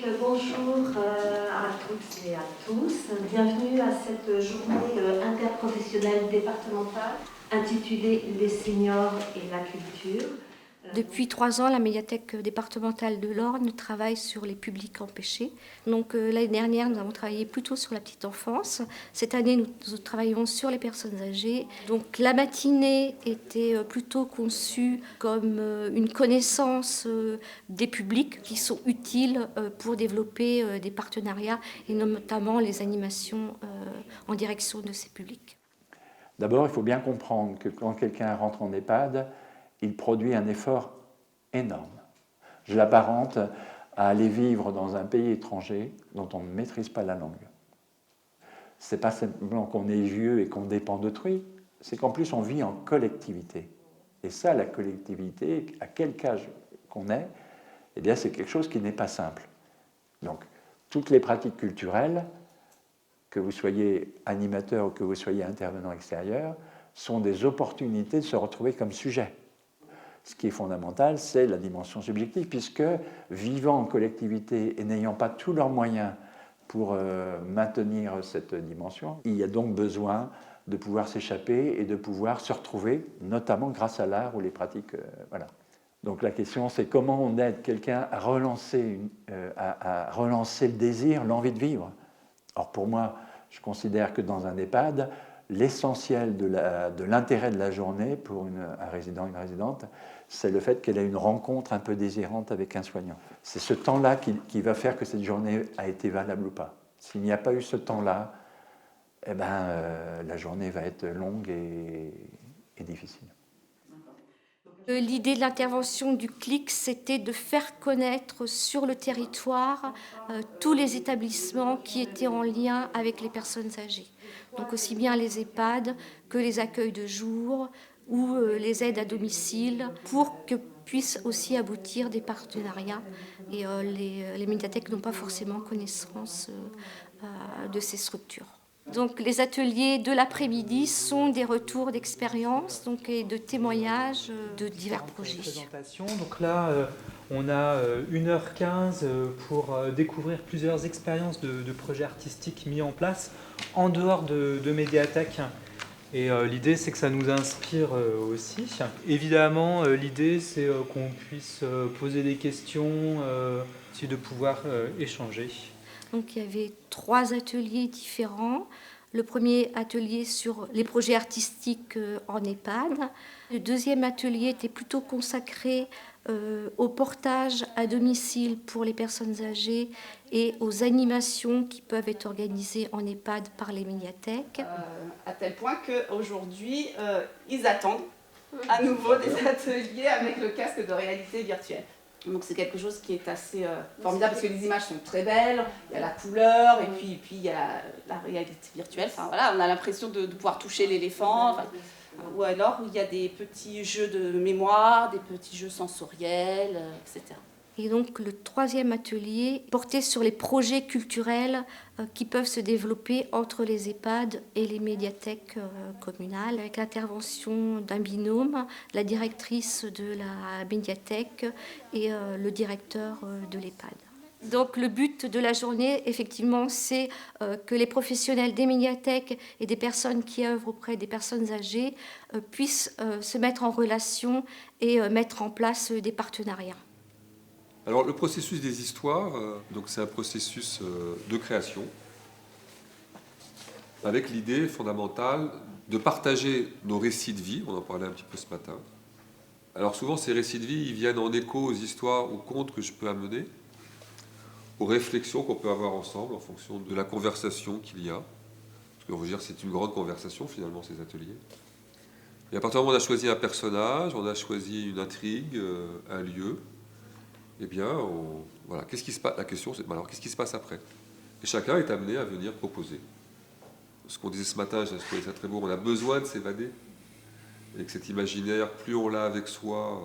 Bonjour à toutes et à tous. Bienvenue à cette journée interprofessionnelle départementale intitulée Les seniors et la culture. Depuis 3 ans, la médiathèque départementale de l'Orne travaille sur les publics empêchés. Donc l'année dernière, nous avons travaillé plutôt sur la petite enfance. Cette année, nous travaillons sur les personnes âgées. Donc la matinée était plutôt conçue comme une connaissance des publics qui sont utiles pour développer des partenariats et notamment les animations en direction de ces publics. D'abord, il faut bien comprendre que quand quelqu'un rentre en EHPAD, il produit un effort énorme. Je l'apparente à aller vivre dans un pays étranger dont on ne maîtrise pas la langue. Ce n'est pas simplement qu'on est vieux et qu'on dépend d'autrui, c'est qu'en plus on vit en collectivité. Et ça, la collectivité, à quelque âge qu'on est, eh bien, c'est quelque chose qui n'est pas simple. Donc, toutes les pratiques culturelles, que vous soyez animateur ou que vous soyez intervenant extérieur, sont des opportunités de se retrouver comme sujet. Ce qui est fondamental, c'est la dimension subjective, puisque vivant en collectivité et n'ayant pas tous leurs moyens pour maintenir cette dimension, il y a donc besoin de pouvoir s'échapper et de pouvoir se retrouver, notamment grâce à l'art ou les pratiques. Voilà. Donc la question, c'est comment on aide quelqu'un à relancer le désir, l'envie de vivre. Or pour moi, je considère que dans un EHPAD, l'essentiel de l'intérêt de la journée pour un résident, une résidente, c'est le fait qu'elle ait une rencontre un peu désirante avec un soignant. C'est ce temps-là qui va faire que cette journée a été valable ou pas. S'il n'y a pas eu ce temps-là, eh ben, la journée va être longue et difficile. L'idée de l'intervention du CLIC, c'était de faire connaître sur le territoire tous les établissements qui étaient en lien avec les personnes âgées. Donc aussi bien les EHPAD que les accueils de jour ou les aides à domicile pour que puissent aussi aboutir des partenariats. Et les médiathèques n'ont pas forcément connaissance de ces structures. Donc les ateliers de l'après-midi sont des retours d'expérience et de témoignages de divers projets. Donc là, on a 1h15 pour découvrir plusieurs expériences de projets artistiques mis en place en dehors de médiathèques. Et l'idée, c'est que ça nous inspire aussi. Évidemment, l'idée, c'est qu'on puisse poser des questions, aussi de pouvoir échanger. Donc il y avait 3 ateliers différents. Le premier atelier sur les projets artistiques en EHPAD. Le deuxième atelier était plutôt consacré au portage à domicile pour les personnes âgées et aux animations qui peuvent être organisées en EHPAD par les médiathèques. À tel point qu'aujourd'hui, ils attendent à nouveau des ateliers avec le casque de réalité virtuelle. Donc c'est quelque chose qui est assez formidable parce que les images sont très belles, il y a la couleur et puis il y a la réalité virtuelle. Enfin, voilà, on a l'impression de pouvoir toucher l'éléphant. Ou alors il y a des petits jeux de mémoire, des petits jeux sensoriels, etc. Et donc le troisième atelier portait sur les projets culturels qui peuvent se développer entre les EHPAD et les médiathèques communales, avec l'intervention d'un binôme, la directrice de la médiathèque et le directeur de l'EHPAD. Donc le but de la journée, effectivement, c'est que les professionnels des médiathèques et des personnes qui œuvrent auprès des personnes âgées puissent se mettre en relation et mettre en place des partenariats. Alors le processus des histoires, donc c'est un processus de création avec l'idée fondamentale de partager nos récits de vie, on en parlait un petit peu ce matin. Alors souvent ces récits de vie, ils viennent en écho aux histoires, aux contes que je peux amener, aux réflexions qu'on peut avoir ensemble en fonction de la conversation qu'il y a. Parce que on veut dire c'est une grande conversation finalement ces ateliers. Et à partir du moment où on a choisi un personnage, on a choisi une intrigue, un lieu, eh bien, voilà, qu'est-ce qui se passe ? La question, c'est alors qu'est-ce qui se passe après ? Et chacun est amené à venir proposer. Ce qu'on disait ce matin, j'ai trouvé ça très beau, on a besoin de s'évader. Et que cet imaginaire, plus on l'a avec soi,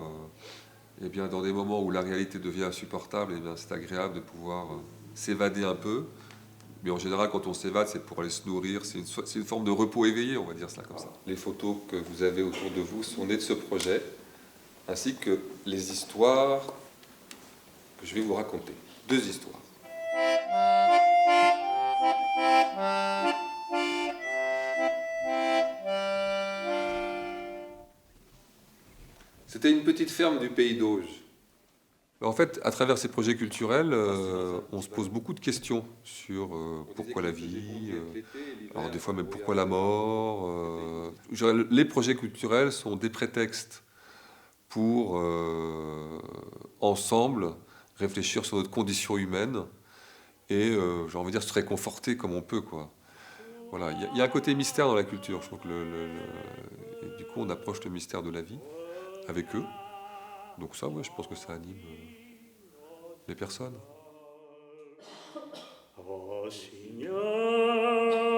eh bien, dans des moments où la réalité devient insupportable, eh bien, c'est agréable de pouvoir s'évader un peu. Mais en général, quand on s'évade, c'est pour aller se nourrir, c'est une forme de repos éveillé, on va dire cela comme ça. Les photos que vous avez autour de vous sont nées de ce projet, ainsi que les histoires que je vais vous raconter. 2 histoires. petite ferme du pays d'Auge. En fait, à travers ces projets culturels, on se pose beaucoup de questions sur pourquoi la vie, alors des fois même pourquoi la mort. Les projets culturels sont des prétextes pour, ensemble, réfléchir sur notre condition humaine et, j'ai envie de dire, se réconforter comme on peut, quoi. Voilà, il y a un côté mystère dans la culture. Je trouve que et du coup, on approche le mystère de la vie avec eux. Donc ça, ouais, je pense que ça anime les personnes. Oh Signore